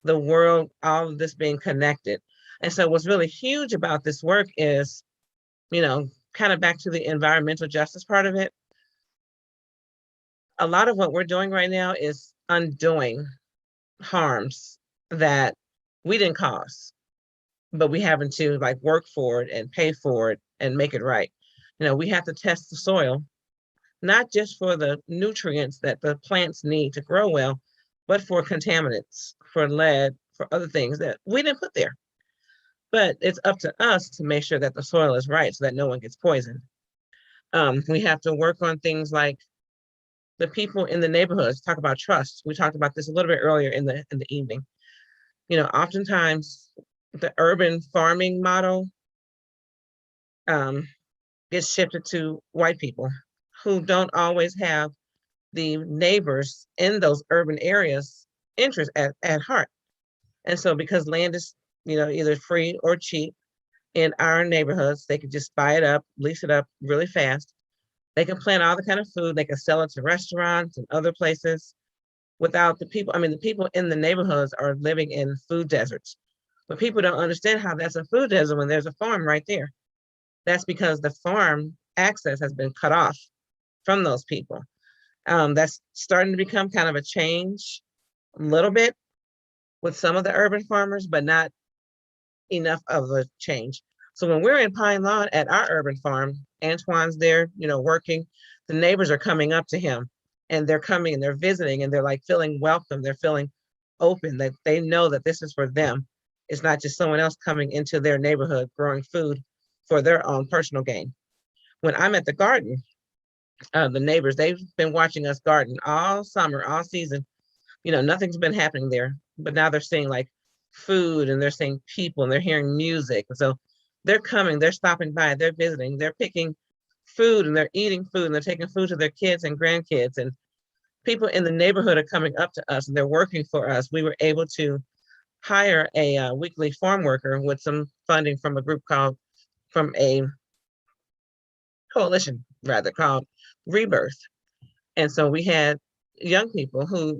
the world, all of this being connected. And so what's really huge about this work is, kind of back to the environmental justice part of it. A lot of what we're doing right now is undoing harms that we didn't cause, but we having to like work for it and pay for it and make it right. We have to test the soil, not just for the nutrients that the plants need to grow well, but for contaminants, for lead, for other things that we didn't put there. But it's up to us to make sure that the soil is right so that no one gets poisoned. We have to work on things like the people in the neighborhoods, talk about trust. We talked about this a little bit earlier in the evening. Oftentimes the urban farming model gets shifted to white people who don't always have the neighbors in those urban areas interest at heart. And so because land is, either free or cheap in our neighborhoods, they can just buy it up, lease it up really fast. They can plant all the kind of food, they can sell it to restaurants and other places without the people. The people in the neighborhoods are living in food deserts, but people don't understand how that's a food desert when there's a farm right there. That's because the farm access has been cut off from those people. That's starting to become kind of a change a little bit with some of the urban farmers, but not enough of a change. So when we're in Pine Lawn at our urban farm, Antoine's there, working, the neighbors are coming up to him and they're coming and they're visiting and they're like feeling welcome. They're feeling open, that they know that this is for them. It's not just someone else coming into their neighborhood growing food for their own personal gain. When I'm at the garden, the neighbors, they've been watching us garden all summer, all season. Nothing's been happening there. but now they're seeing like food and they're seeing people and they're hearing music. And so they're coming, they're stopping by, they're visiting, they're picking food and they're eating food and they're taking food to their kids and grandkids. And people in the neighborhood are coming up to us and they're working for us. We were able to hire a weekly farm worker with some funding from a coalition rather called Rebirth. And so we had young people who,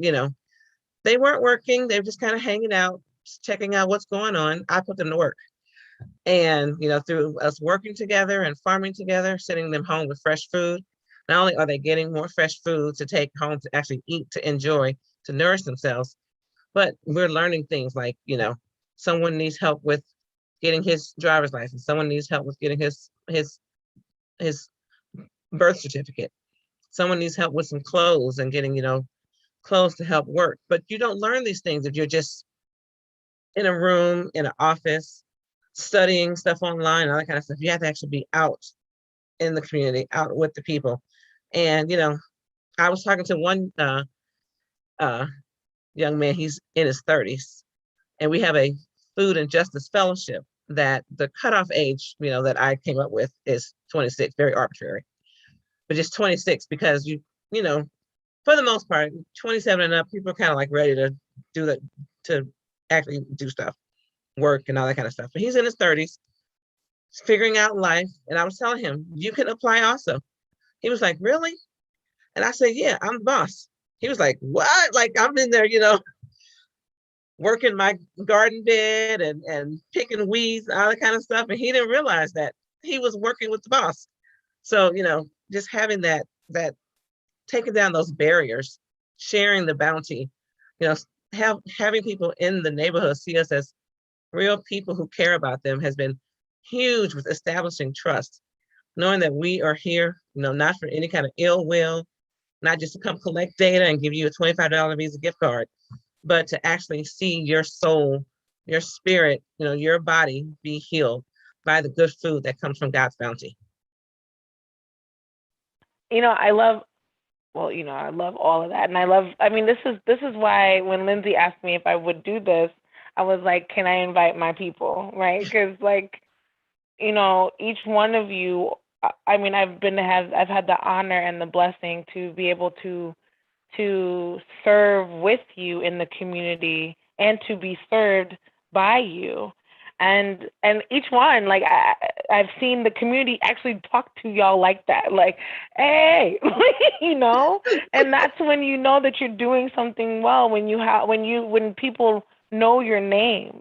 they weren't working, they were just kind of hanging out, checking out what's going on. I put them to work. And, through us working together and farming together, sending them home with fresh food, not only are they getting more fresh food to take home to actually eat, to enjoy, to nourish themselves, but we're learning things like, someone needs help with getting his driver's license. Someone needs help with getting his birth certificate. Someone needs help with some clothes and getting, clothes to help work. But you don't learn these things if you're just in a room, in an office, studying stuff online, all that kind of stuff. You have to actually be out in the community, out with the people. And, I was talking to one young man, he's in his 30s, and we have a food and justice fellowship that the cutoff age, that I came up with is 26, very arbitrary, but just 26 because for the most part, 27 and up, people are kind of like ready to do that, to actually do stuff, work and all that kind of stuff. But he's in his 30s, figuring out life. And I was telling him, you can apply also. He was like, really? And I said, yeah, I'm the boss. He was like, what? Like I'm in there, working my garden bed and picking weeds, all that kind of stuff. And he didn't realize that he was working with the boss. So, just having that taking down those barriers, sharing the bounty, having people in the neighborhood see us as real people who care about them has been huge with establishing trust, knowing that we are here, not for any kind of ill will, not just to come collect data and give you a $25 Visa gift card, but to actually see your soul, your spirit, your body be healed by the good food that comes from God's bounty. I love all of that. And this is why when Lindsay asked me if I would do this, I was like, can I invite my people? Right. Cause each one of you, I've had the honor and the blessing to be able to serve with you in the community and to be served by you. And each one, I've seen the community actually talk to y'all like that, like, hey, and that's when you know that you're doing something well, when people know your name,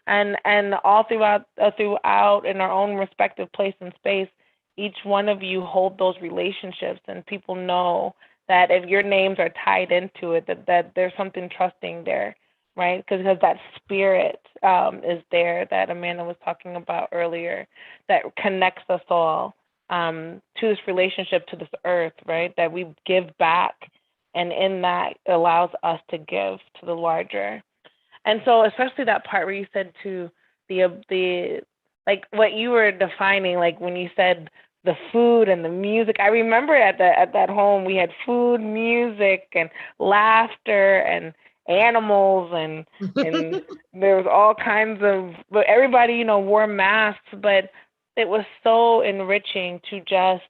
and all throughout in our own respective place and space, each one of you hold those relationships, and people know that if your names are tied into it, that there's something trusting there. Right, because that spirit is there that Amanda was talking about earlier, that connects us all to this relationship, to this earth, right? That we give back, and in that allows us to give to the larger. And so, especially that part where you said to the like what you were defining, like when you said the food and the music. I remember at that home we had food, music, and laughter and animals and there was all kinds of, but everybody wore masks, but it was so enriching to just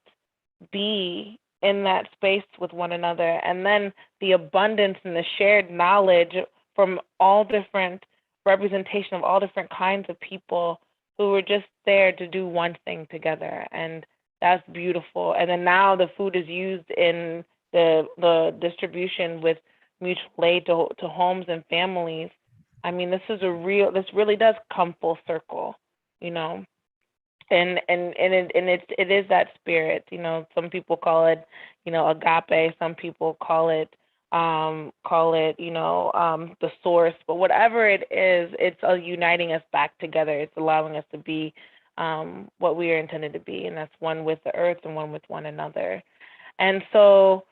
be in that space with one another. And then the abundance and the shared knowledge from all different representation of all different kinds of people who were just there to do one thing together. And that's beautiful. And then now the food is used in the distribution with mutual aid to homes and families. I mean, this really does come full circle, and it is that spirit. Some people call it, agape. Some people call it the source. But whatever it is, it's uniting us back together. It's allowing us to be what we are intended to be, and that's one with the earth and one with one another. And so,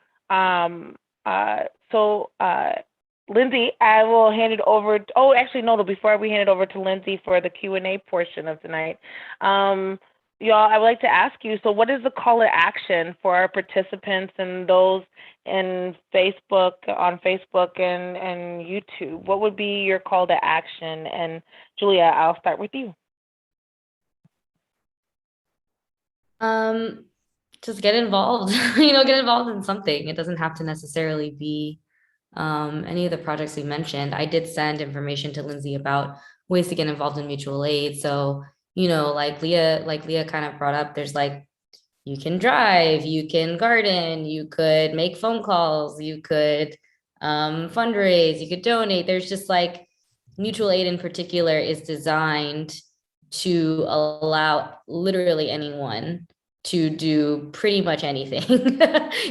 Lindsay, I will hand it over. Before we hand it over to Lindsay for the Q&A portion of tonight, y'all, I would like to ask you, so what is the call to action for our participants and those in Facebook, on Facebook and YouTube? What would be your call to action? And Julia, I'll start with you. Just get involved, get involved in something. It doesn't have to necessarily be any of the projects we mentioned. I did send information to Lindsay about ways to get involved in mutual aid. So, like Leah kind of brought up, there's like, you can drive, you can garden, you could make phone calls, you could fundraise, you could donate. There's just like mutual aid in particular is designed to allow literally anyone to do pretty much anything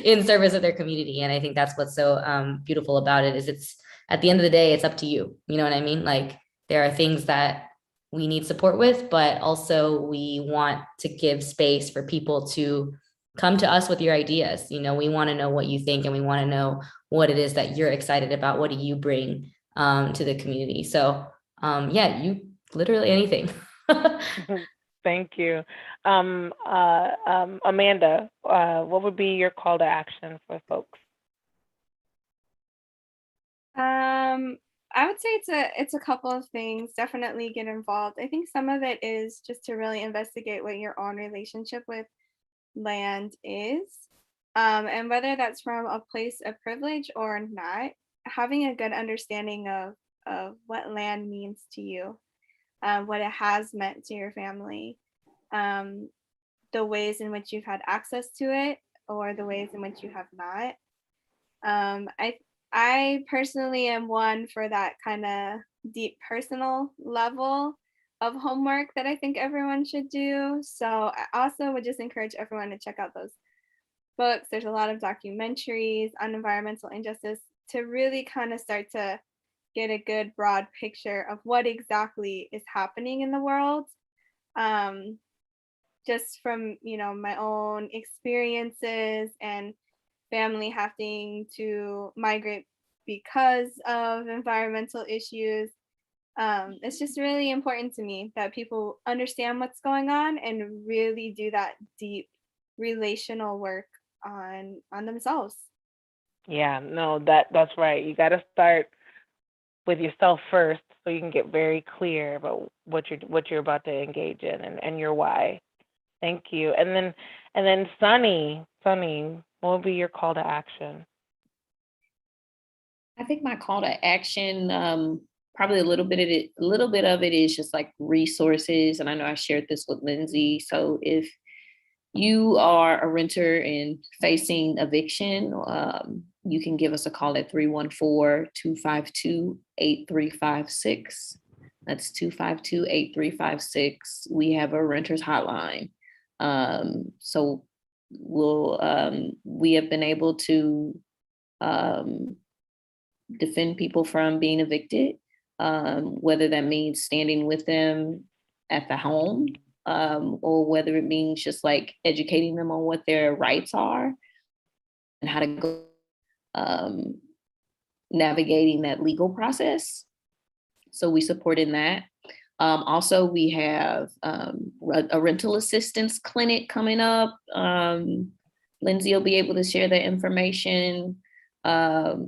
in service of their community. And I think that's what's so beautiful about it is it's at the end of the day, it's up to you. You know what I mean? Like there are things that we need support with, but also we want to give space for people to come to us with your ideas. We want to know what you think and we want to know what it is that you're excited about. What do you bring to the community? So you literally anything. Thank you. Amanda, what would be your call to action for folks? I would say it's a couple of things. Definitely get involved. I think some of it is just to really investigate what your own relationship with land is, and whether that's from a place of privilege or not. Having a good understanding of what land means to you, what it has meant to your family, the ways in which you've had access to it or the ways in which you have not. I personally am one for that kind of deep personal level of homework that I think everyone should do. So I also would just encourage everyone to check out those books. There's a lot of documentaries on environmental injustice to really kind of start to get a good broad picture of what exactly is happening in the world. Just from, my own experiences and family having to migrate because of environmental issues. It's just really important to me that people understand what's going on and really do that deep relational work on themselves. Yeah, no, that's right. You got to start with yourself first so you can get very clear about what you're about to engage in and your why. Thank you. And then Sunny, what would be your call to action? I think my call to action, probably a little bit of it is just like resources. And I know I shared this with Lindsay. So if you are a renter and facing eviction, you can give us a call at 314-252-8356. That's 252-8356. We have a renter's hotline. So we have been able to defend people from being evicted, whether that means standing with them at the home, or whether it means just like educating them on what their rights are and how to go navigating that legal process. So we support in that. Also, we have a rental assistance clinic coming up. Lindsay will be able to share that information. We're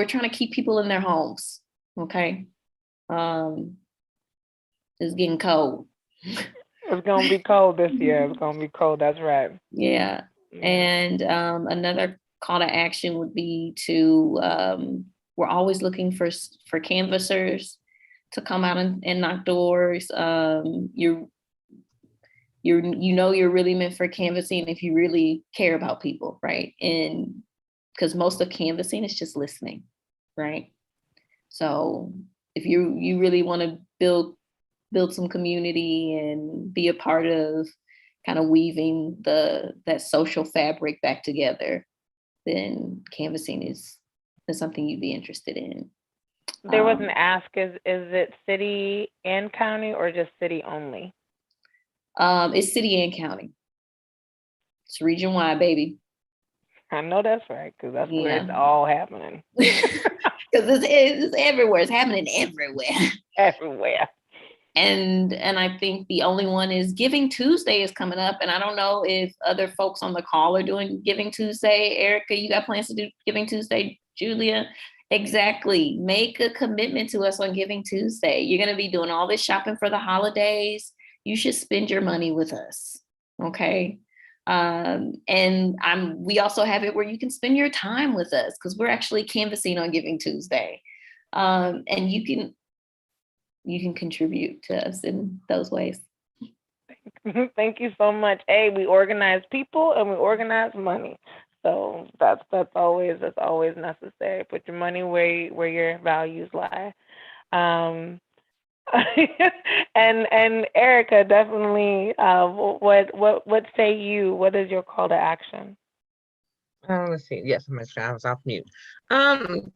trying to keep people in their homes. Okay. It's getting cold. It's gonna be cold this year. It's gonna be cold. That's right. Yeah. And another call to action would be to we're always looking for canvassers to come out and knock doors. You're really meant for canvassing if you really care about people, right? And because most of canvassing is just listening, right? So if you really want to build some community and be a part of kind of weaving that social fabric back together, then canvassing is something you'd be interested in. There was an ask, is it city and county or just city only? It's city and county. It's region wide, baby. I know that's right, because that's where it's all happening. Because it's everywhere. It's happening everywhere. Everywhere. And I think the only one is Giving Tuesday is coming up. And I don't know if other folks on the call are doing Giving Tuesday. Erica, you got plans to do Giving Tuesday? Julia? Exactly. Make a commitment to us on Giving Tuesday. You're going to be doing all this shopping for the holidays. You should spend your money with us. Okay. And we also have it where you can spend your time with us because we're actually canvassing on Giving Tuesday. And you can contribute to us in those ways. Thank you so much. Hey, we organize people and we organize money. So that's always necessary. Put your money where your values lie. And Erica, definitely. What say you? What is your call to action? Let's see. Yes, I was off mute.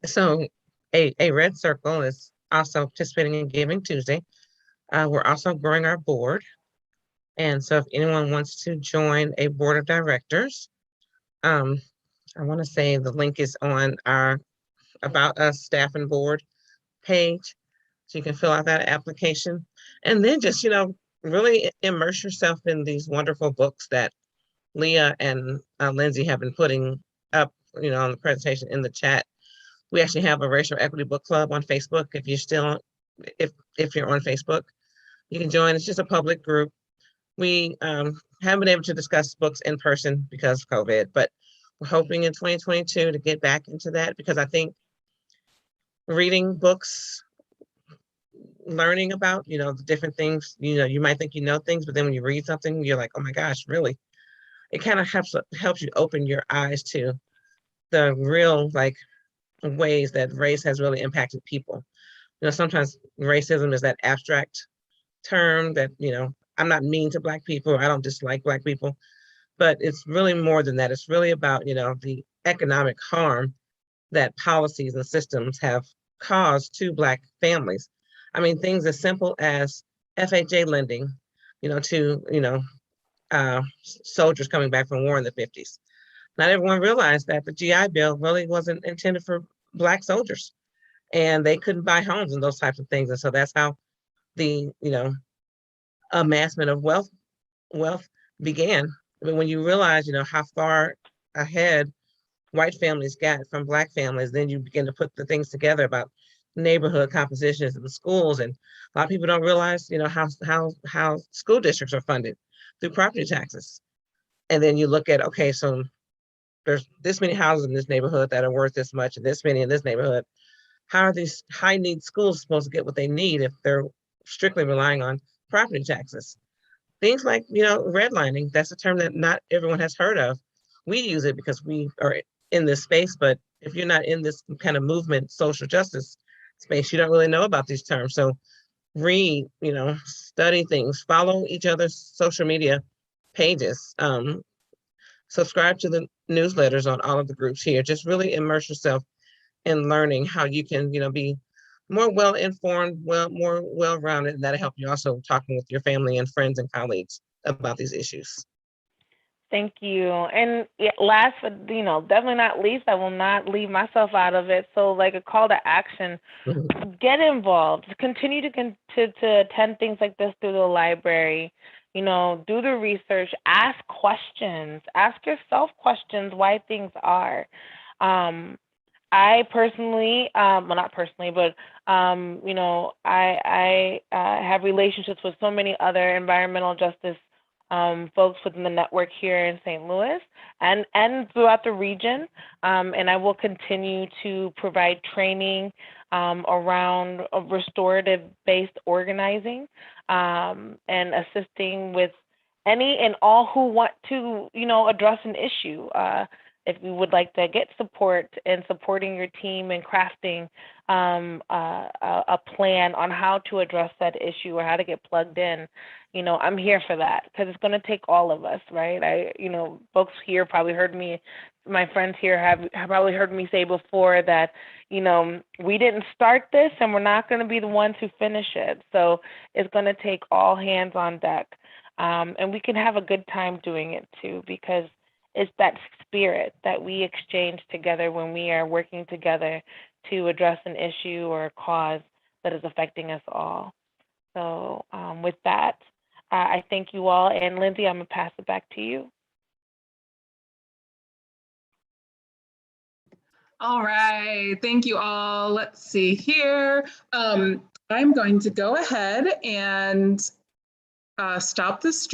So a red circle is also participating in Giving Tuesday. We're also growing our board. And so if anyone wants to join a board of directors, I want to say the link is on our About Us staff and board page. So you can fill out that application and then just, really immerse yourself in these wonderful books that Leah and Lindsay have been putting up, on the presentation in the chat. We actually have a racial equity book club on Facebook. If you're still, if you're on Facebook, you can join. It's just a public group. We haven't been able to discuss books in person because of COVID, but we're hoping in 2022 to get back into that because I think reading books, learning about, the different things, you might think things, but then when you read something, you're like, oh my gosh, really? It kind of helps you open your eyes to the real ways that race has really impacted people. Sometimes racism is that abstract term that, I'm not mean to Black people, I don't dislike Black people, but it's really more than that. It's really about, the economic harm that policies and systems have caused to Black families. I mean, things as simple as FHA lending, to, soldiers coming back from war in the 50s. Not everyone realized that the GI Bill really wasn't intended for Black soldiers and they couldn't buy homes and those types of things. And so that's how the, amassment of wealth began. I mean, when you realize, how far ahead white families got from Black families, then you begin to put the things together about neighborhood compositions in the schools. And a lot of people don't realize, how school districts are funded through property taxes. And then you look at, okay, so there's this many houses in this neighborhood that are worth this much and this many in this neighborhood. How are these high need schools supposed to get what they need if they're strictly relying on property taxes? Things like, redlining, that's a term that not everyone has heard of. We use it because we are in this space, but if you're not in this kind of movement, social justice space, you don't really know about these terms. So read, study things, follow each other's social media pages, subscribe to the newsletters on all of the groups here. Just really immerse yourself in learning how you can, be more well-informed, more well-rounded, and that'll help you also talking with your family and friends and colleagues about these issues. Thank you. And last, but definitely not least, I will not leave myself out of it. So, like a call to action, get involved. Continue to attend things like this through the library. Do the research. Ask questions. Ask yourself questions why things are. I personally, well, not personally, but I have relationships with so many other environmental justice folks within the network here in St. Louis and throughout the region. And I will continue to provide training around restorative-based organizing and assisting with any and all who want to, address an issue. If you would like to get support in supporting your team and crafting a plan on how to address that issue or how to get plugged in, I'm here for that because it's going to take all of us, right? Folks here probably heard me, my friends here have probably heard me say before that, we didn't start this and we're not going to be the ones who finish it. So it's going to take all hands on deck. And we can have a good time doing it too, because it's that spirit that we exchange together when we are working together to address an issue or a cause that is affecting us all. So with that, I thank you all. And Lindsay, I'm going to pass it back to you. All right, thank you all. Let's see here. I'm going to go ahead and stop the stream.